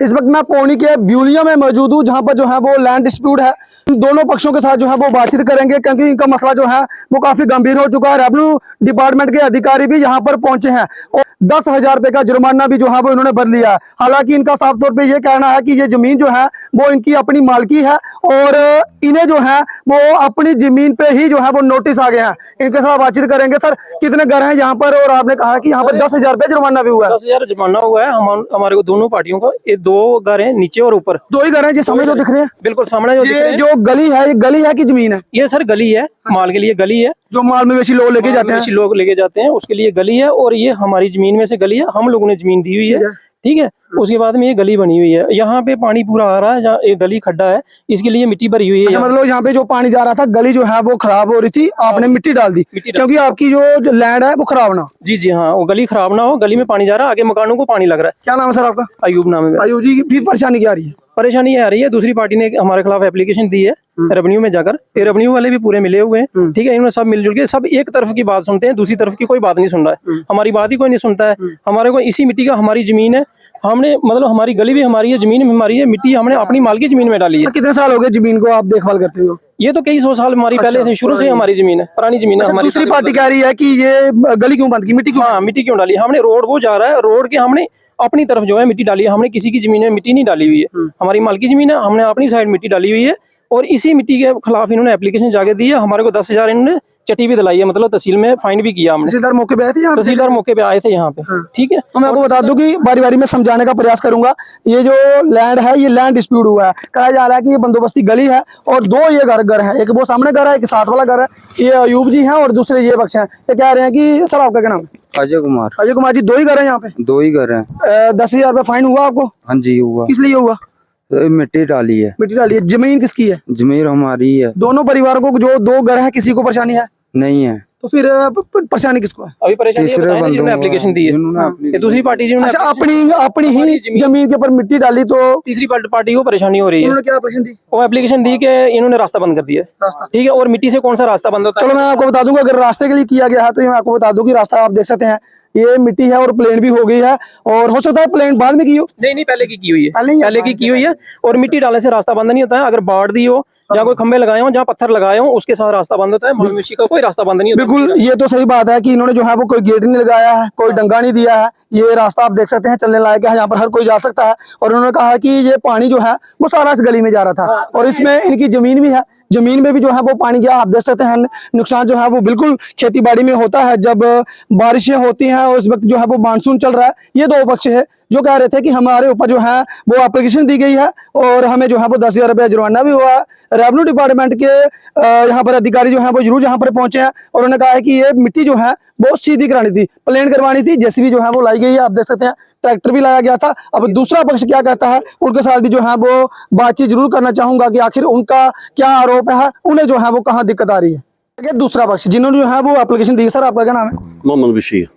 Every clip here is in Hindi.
इस वक्त मैं पौनी के ब्यूलिया में मौजूद हूँ, जहाँ पर जो है वो लैंड डिस्प्यूट है। दोनों पक्षों के साथ जो है वो बातचीत करेंगे, क्योंकि इनका मसला जो है वो काफी गंभीर हो चुका है। रेवेन्यू डिपार्टमेंट के अधिकारी भी यहाँ पर पहुंचे हैं और 10,000 रुपए का जुर्माना भी जो है वो इन्होंने भर लिया है। हालांकि इनका साफ तौर पे ये कहना है कि ये जमीन जो है वो इनकी अपनी मालकी है और इन्हें जो है वो अपनी जमीन पे ही जो है वो नोटिस आ गए हैं। इनके साथ बातचीत करेंगे। सर, कितने घर हैं यहाँ पर? और आपने कहा कि यहाँ पर 10,000 रुपए जुर्माना भी हुआ है। 10,000 जुर्माना हुआ है हमारे को, दोनों पार्टियों का। ये 2 घर हैं, नीचे और ऊपर। 2 ही घर हैं जी, सामने जो दिख रहे हैं? बिल्कुल सामने जो दिख रहे हैं। जो गली है, ये गली है कि जमीन है? ये सर गली है, माल के लिए गली है। जो माल मवेशी लोग लेके जाते हैं, लोग लेके जाते हैं, उसके लिए गली है। और ये हमारी जमीन में से गली है, हम लोगों ने जमीन दी हुई है, ठीक है। उसके बाद में ये गली बनी हुई है, यहाँ पे पानी पूरा आ रहा है, जहाँ ये गली खड्डा है, इसके लिए मिट्टी भरी हुई है। मतलब यहाँ पे जो पानी जा रहा था, गली जो है वो खराब हो रही थी, आपने मिट्टी डाल दी क्योंकि आपकी जो लैंड है वो खराब ना। जी जी हाँ, वो गली खराब ना हो, गली में पानी जा रहा है, आगे मकानों को पानी लग रहा है। क्या नाम है सर आपका? अयूब नाम है। अयूब जी, फिर परेशानी क्या आ रही है? परेशानी ये आ रही है, दूसरी पार्टी ने हमारे खिलाफ एप्लीकेशन दी है रेवेन्यू में जाकर। ये रेवेन्यू वाले भी पूरे मिले हुए हैं, ठीक है। इन्होंने सब मिलजुल के सब एक तरफ की बात सुनते हैं, दूसरी तरफ की कोई बात नहीं सुन रहा है। हमारी बात ही कोई नहीं सुनता है। हमारे को इसी मिट्टी का, हमारी जमीन है, हमने मतलब हमारी गली भी हमारी है, जमीन भी हमारी है, मिट्टी हमने अपनी माल की जमीन में डाली है। कितने साल हो गए जमीन को आप देखभाल करते हो? ये तो कई 100 साल हमारी पहले से, शुरू से हमारी जमीन है, पुरानी जमीन है हमारी। दूसरी पार्टी कह रही है कि ये गली क्यों बंद की, मिट्टी क्यों? हाँ, मिट्टी क्यों डाली? हमने रोड वो जा रहा है, रोड के हमने अपनी तरफ जो है मिट्टी डाली है। हमने किसी की जमीन में मिट्टी नहीं डाली हुई है, हमारी माल की जमीन है, हमने अपनी साइड मिट्टी डाली हुई है। और इसी मिट्टी के खिलाफ इन्होंने एप्लीकेशन जाके दी है। हमारे को 10,000 इन्होंने चटी भी दिलाई है, मतलब तहसील में फाइन भी किया हमने। तहसीलदार मौके पे आए थे? तहसीलदार मौके पे आए थे यहाँ पे, ठीक है। तो मैं आपको बता दूं कि बारी बारी में समझाने का प्रयास करूंगा। ये जो लैंड है, ये लैंड डिस्प्यूट हुआ है। कहा जा रहा है कि ये बंदोबस्ती गली है और 2 ये घर है, एक वो सामने घर है, एक साथ वाला घर है। ये अयूब जी हैं और दूसरे ये बख्श हैं। ये कह रहे हैं कि सर आपका क्या नाम है? अजय कुमार। अजय कुमार जी, 2 ही घर है यहाँ पे? 2 ही घर हैं। 10,000 रुपए फाइन हुआ आपको? हाँ जी हुआ। किस लिए हुआ? मिट्टी डाली है। मिट्टी डाली है। जमीन किसकी है? जमीन हमारी है। दोनों परिवारों को जो 2 घर है, किसी को परेशानी है? नहीं है। तो फिर परेशानी किसको है? अभी परेशानी तीसरे बंदों ने एप्लीकेशन दी है, ये दूसरी पार्टी जिन्होंने अच्छा, अपनी ही जमीन के ऊपर मिट्टी डाली, तो तीसरी पार्टी को परेशानी हो रही है। उन्होंने क्या एप्लीकेशन दी? वो एप्लीकेशन दी कि इन्होंने रास्ता बंद कर दिया है, ठीक है। और मिट्टी से कौन सा रास्ता बंद होता है? चलो मैं आपको बता दूंगा, अगर रास्ते के लिए किया गया है तो मैं आपको बता दूं कि रास्ता आप देख सकते हैं, ये मिट्टी है और प्लेन भी हो गई है। और हो सकता है प्लेन बाद में की हो। नहीं, पहले की हुई है, पहले की हुई है। और मिट्टी डालने से रास्ता बंद नहीं होता है। अगर बाढ़ दी हो, जहाँ कोई खंबे लगाए हो, जहाँ पत्थर लगाए हो, उसके साथ रास्ता बंद होता है। मवेशी का कोई रास्ता बंद नहीं होता। बिल्कुल, ये तो सही बात है कि इन्होंने जो है वो कोई गेट नहीं लगाया है, कोई डंगा नहीं दिया है। ये रास्ता आप देख सकते हैं, चलने लायक है, यहाँ पर हर कोई जा सकता है। और उन्होंने कहा कि ये पानी जो है वो सारा इस गली में जा रहा था और इसमें इनकी जमीन भी है, जमीन में भी जो है वो पानी गया। आप देख सकते हैं नुकसान जो है वो बिल्कुल खेती बाड़ी में होता है जब बारिशें होती हैं। और इस वक्त जो है वो मानसून चल रहा है। ये 2 पक्ष है जो कह रहे थे कि हमारे ऊपर जो है वो एप्लीकेशन दी गई है और हमें जो है वो 10,000 रुपये जुर्माना भी हुआ है। रेवेन्यू डिपार्टमेंट के यहाँ पर अधिकारी जो है वो जरूर यहाँ पर पहुंचे हैं और उन्होंने कहा है कि ये मिट्टी जो है वो सीधी करानी थी, प्लेन करवानी थी। जेसीबी जो है वो लाई गई है, आप देख सकते हैं, ट्रैक्टर भी लाया गया था। अब दूसरा पक्ष क्या कहता है, उनके साथ भी जो है वो बातचीत जरूर करना चाहूंगा कि आखिर उनका क्या आरोप है, उन्हें जो है वो कहाँ दिक्कत आ रही है। दूसरा पक्ष जिन्होंने जो है वो एप्लीकेशन दी। सर आपका क्या नाम है? मोहम्मद बशीर।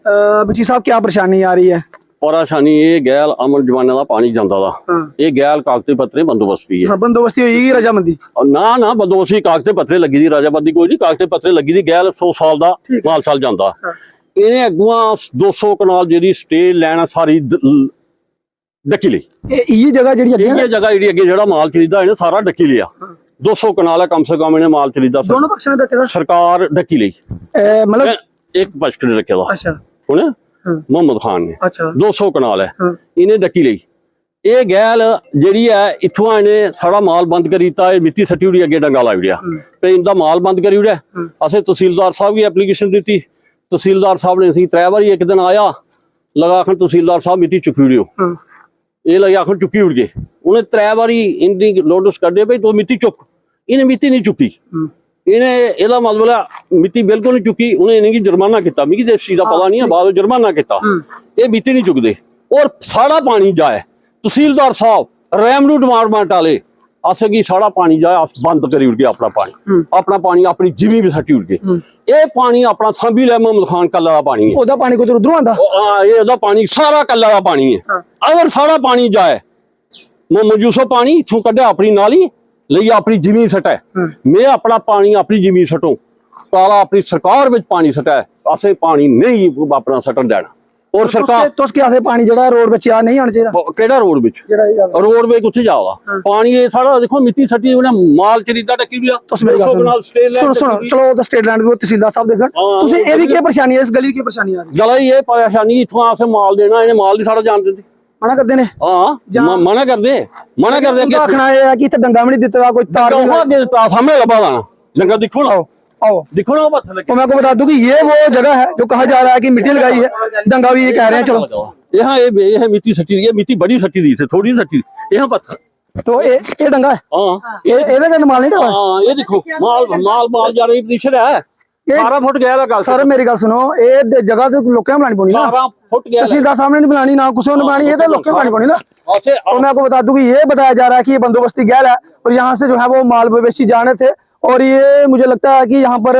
बशीर साहब, क्या परेशानी आ रही है? परेशानी ये गैल अमल जमाने का पानी जाता था। ये गैल कागजे पत्रे बंदोबस्ती है। बंदोबस्ती होगी रजामंदी? ना बंदोबस्ती कागजे पत्रे लगी थी, रजामंदी कोई नहीं, कागजे पत्रे लगी थी। गैल 100 साल का माल साल जाता। इन्हें अगुआ 200 कनाल जी स्टे लैना सारी डकी ली। ये जगह जगह माल खरीदा इन्हें सारा डकी लिया। 200 कनाल है कम से कम इन्हें माल खरीदा। दोनों पक्ष ने रखे था? सरकार डकी ली, मतलब एक पक्ष ने रखे था। अच्छा, मोहम्मद खान ने। अच्छा, 200 कनाल है, इन्हें डकी ली। ये गैल जी है इथों इन्हें सारा माल बंद करी दिता। मिट्टी सट्टी उड़ी अगे डंगा लाई उड़िया, इनका माल बंद करी उड़िया। असें तहसीलदार साहब की एप्लीकेशन दी। तहसीलदार साहब ने त्रै बारी एक दिन आया, लगा आखन तहसीलदार साहब मिट्टी चुकी उड़ियो। ये लगे आखन चुकी उड़ गए। उन्हें 3 बारी इनकी नोटिस कटे भाई तो मिट्टी चुक, इन्हें मिट्टी नहीं चुकी। इन्हें एदा मतलब मिट्टी बिल्कुल नहीं चुकी। उन्हें इन्हें जुर्माना किया, मिगी इस चीज का पता नहीं है, बाद जुर्माना किया। ये मिट्टी नहीं चुकते और सारा पानी जाए। तहसीलदार साहब रेवेन्यू डिपार्टमेंट वाले अस की सारा पानी जाए बंद करी उड़ गए। अपना पानी अपनी जिमी भी सट्टी उड़ गए। ये पानी अपना सांभी लै मोहम्मद खान कल्ला का पानी है। ओदा पानी को उधरों आंदा? ये पानी सारा कल्ला का पानी है। अगर सारा पानी जाए, मोहम्मद यूसुफ पानी इथों कढ़िया अपनी नाली ले अपनी जमीन सटे। मैं अपना पानी अपनी जमीन सटूं, काला अपनी सरकार में पानी सटा। असें पानी नहीं अपना सटन देना। और सरकार तो उसके आधे पानी जड़ा रोड ਵਿੱਚ ਆ ਨਹੀਂ ਆਉਣਾ ਚਾਹੀਦਾ ਕਿਹੜਾ ਰੋਡ ਵਿੱਚ ਜਿਹੜਾ ਇਹ ਗੱਲ ਰੋਡ ਵੇ ਕਿੱਥੇ ਜਾਵਾ ਪਾਣੀ ਇਹ ਸਾਰਾ ਦੇਖੋ ਮਿੱਟੀ ਸੱਟੀ ਉਹਨੇ ਮਾਲ ਚਰੀਦਾ ਟੱਕੀ ਵੀ ਆ ਤੁਸੀਂ ਮੇਰੀ ਗੱਲ ਸੁਣੋ ਸੁਣੋ ਚਲੋ ਉਹ ਸਟੇਟ ਲੈਂਡ ਦੇ ਤਹਿਸੀਲਦਾਰ ਸਾਹਿਬ ਦੇਖਣ ਤੁਸੀਂ ਇਹਦੀ ਕੀ ਪਰੇਸ਼ਾਨੀ ਹੈ ਇਸ ਗਲੀ ਦੀ ਕੀ ਪਰੇਸ਼ਾਨੀ ਆ ਗਲਾ ਹੀ ਇਹ ਪਰੇਸ਼ਾਨੀ ਇੱਥੋਂ ਆਸੇ ਮਾਲ ਦੇਣਾ ਇਹਨੇ ਮਾਲ ਦੀ ਸਾਰਾ ਜਾਣ ਦਿੰਦੇ ਮਨਾ ਕਰਦੇ ਨੇ ਹਾਂ ਮਨਾ ਕਰਦੇ ਕਿ ਆਖਣਾ ਇਹ ਹੈ ਕਿ ਇੱਥੇ ਡੰਗਾ ਵੀ ਨਹੀਂ ਦਿੱਤਾ ਕੋਈ ਤਾਰ ਵੀ ਅੱਗੇ ਸਾਹਮਣੇ ਲੱਭਾ ਲਾਣਾ ਜੰਗਾ ਦੇਖੋ ਨਾ आओ देखो ना पत्थर लगे। तो मैं आपको बता दूं कि ये वो जगह है जो कहा जा रहा है कि मिट्टी लगाई है डंगा भी ये कह रहे हैं चलो यहाँ ये मिट्टी सटी ये मिट्टी बड़ी सटी दी थी थोड़ी सटी यहाँ पत्थर तो ये डंगा है हाँ ये का माल नहीं डा हाँ ये देखो माल जा रही पोजीशन है 12 फुट गया लगा सर मेरी गल सुनो ये जगह तो लोकें बनानी पौनी ना 12 फुट गया तहसीलदार सामने नहीं बनानी ना कुछ ने बनानी ये तो लोकें बनानी पौनी ना तो मैं आपको बता दूं कि ये बताया जा रहा है कि ये बंदोबस्ती गैल है और यहाँ से जो है वो माल मवेशी जाने थे और ये मुझे लगता है कि यहाँ पर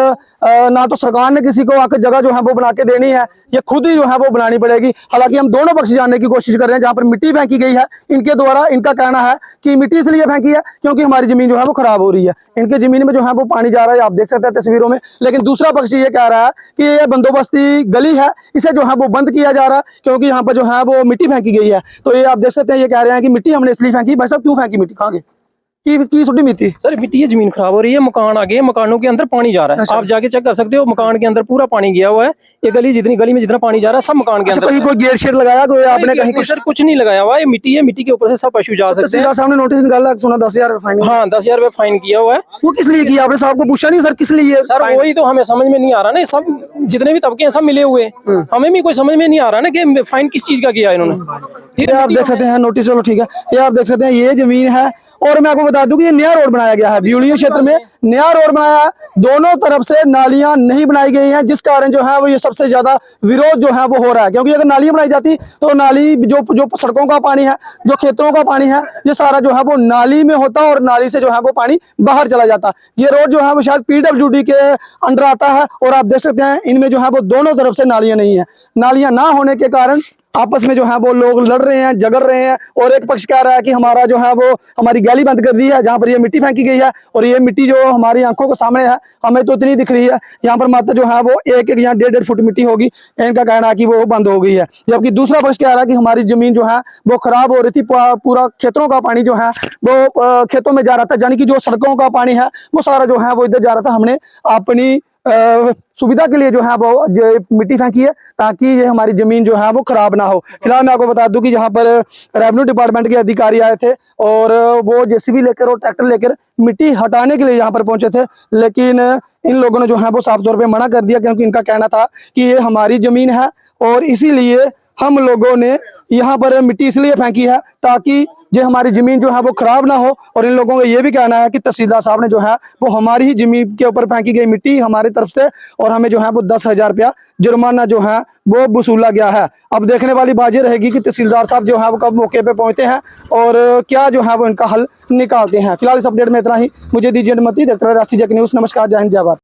ना तो सरकार ने किसी को आकर जगह जो है वो बना के देनी है ये खुद ही जो है वो बनानी पड़ेगी। हालांकि हम दोनों पक्ष जानने की कोशिश कर रहे हैं। जहाँ पर मिट्टी फेंकी गई है इनके द्वारा इनका कहना है कि मिट्टी इसलिए फेंकी है क्योंकि हमारी जमीन जो है वो खराब हो रही है। इनके जमीन में जो है वो पानी जा रहा है, आप देख सकते हैं तस्वीरों में। लेकिन दूसरा पक्ष ये कह रहा है कि ये बंदोबस्ती गली है, इसे जो है वो बंद किया जा रहा है क्योंकि यहाँ पर जो है वो मिट्टी फेंकी गई है। तो ये आप देख सकते हैं, ये कह रहे हैं कि मिट्टी हमने इसलिए फेंकी। भाई साहब क्यों फेंकी मिट्टी, कहाँ गई की सुटी मिट्टी? सर मिट्टी ये जमीन खराब हो रही है, मकान आ गए, मकानों के अंदर पानी जा रहा है। आप जाके चेक कर सकते हो, मकान के अंदर पूरा पानी गया हुआ है। ये गली में जितना पानी जा रहा है सब मकान के अंदर। कहीं कोई गेट शेड लगाया कोई आपने कहीं? सर कुछ नहीं लगाया हुआ है, ये मिट्टी के ऊपर से सब पशु जा सकते हैं। सामने नोटिस निकाला, सुना 10,000 फाइन। हाँ 10,000 रुपए फाइन किया हुआ है। वो किस लिए किया आपने? साहब को पूछा नहीं सर किस लिए? सर वही तो हमें समझ में नहीं आ रहा ना, सब जितने भी तबके हैं सब मिले हुए, हमें भी कोई समझ में नहीं आ रहा ना कि फाइन किस चीज का किया इन्होंने। ठीक है, आप देख सकते हैं नोटिस, चलो ठीक है, ये आप देख सकते हैं ये जमीन है। और मैं आपको बता दूं कि ये नया रोड बनाया गया है, ब्यूलियन क्षेत्र में नया रोड बनाया है। दोनों तरफ से नालियां नहीं बनाई गई हैं, जिस कारण जो है वो ये सबसे ज्यादा विरोध जो है वो हो रहा है। क्योंकि अगर नालियां बनाई जाती तो नाली जो सड़कों का पानी है, जो खेतों का पानी है, ये सारा जो है वो नाली में होता और नाली से जो है वो पानी बाहर चला जाता। ये रोड जो है वो शायद PWD के अंडर आता है। और आप देख सकते हैं इनमें जो है वो दोनों तरफ से नालियां नहीं है। नालियां ना होने के कारण आपस में जो है वो लोग लड़ रहे हैं, झगड़ रहे हैं। और एक पक्ष कह रहा है कि हमारा जो है वो हमारी गैली बंद कर दी है जहाँ पर ये मिट्टी फेंकी गई है। और ये मिट्टी जो हमारी आंखों के सामने है, हमें तो इतनी दिख रही है, यहाँ पर मात्र जो है वो एक यहाँ 1.5 फुट मिट्टी होगी। इनका कहना है कि वो बंद हो गई है। जबकि दूसरा पक्ष कह रहा है कि हमारी जमीन जो है वो खराब हो रही थी, पूरा खेतों का पानी जो है वो खेतों में जा रहा था, यानी कि जो सड़कों का पानी है वो सारा जो है वो इधर जा रहा था। हमने अपनी सुविधा के लिए जो है वो मिट्टी फेंकी है ताकि ये हमारी जमीन जो है वो खराब ना हो। फिलहाल मैं आपको बता दूं कि यहाँ पर रेवेन्यू डिपार्टमेंट के अधिकारी आए थे और वो जेसीबी लेकर और ट्रैक्टर लेकर मिट्टी हटाने के लिए यहाँ पर पहुंचे थे। लेकिन इन लोगों ने जो है वो साफ तौर पे मना कर दिया क्योंकि इनका कहना था कि ये हमारी जमीन है और इसीलिए हम लोगों ने यहाँ पर मिट्टी इसलिए फेंकी है ताकि जो हमारी जमीन जो है वो खराब ना हो। और इन लोगों का ये भी कहना है कि तहसीलदार साहब ने जो है वो हमारी ही जमीन के ऊपर फेंकी गई मिट्टी हमारी तरफ से और हमें जो है वो 10,000 रुपया जुर्माना जो है वो वसूला गया है। अब देखने वाली बात ये रहेगी कि तहसीलदार साहब जो है वो कब मौके पे पहुंचते हैं और क्या जो है वो इनका हल निकालते हैं। फिलहाल इस अपडेट में इतना ही, मुझे दीजिए अनुमति। देखते रहिए राशि जग न्यूज़। नमस्कार, जय हिंद, जय भारत।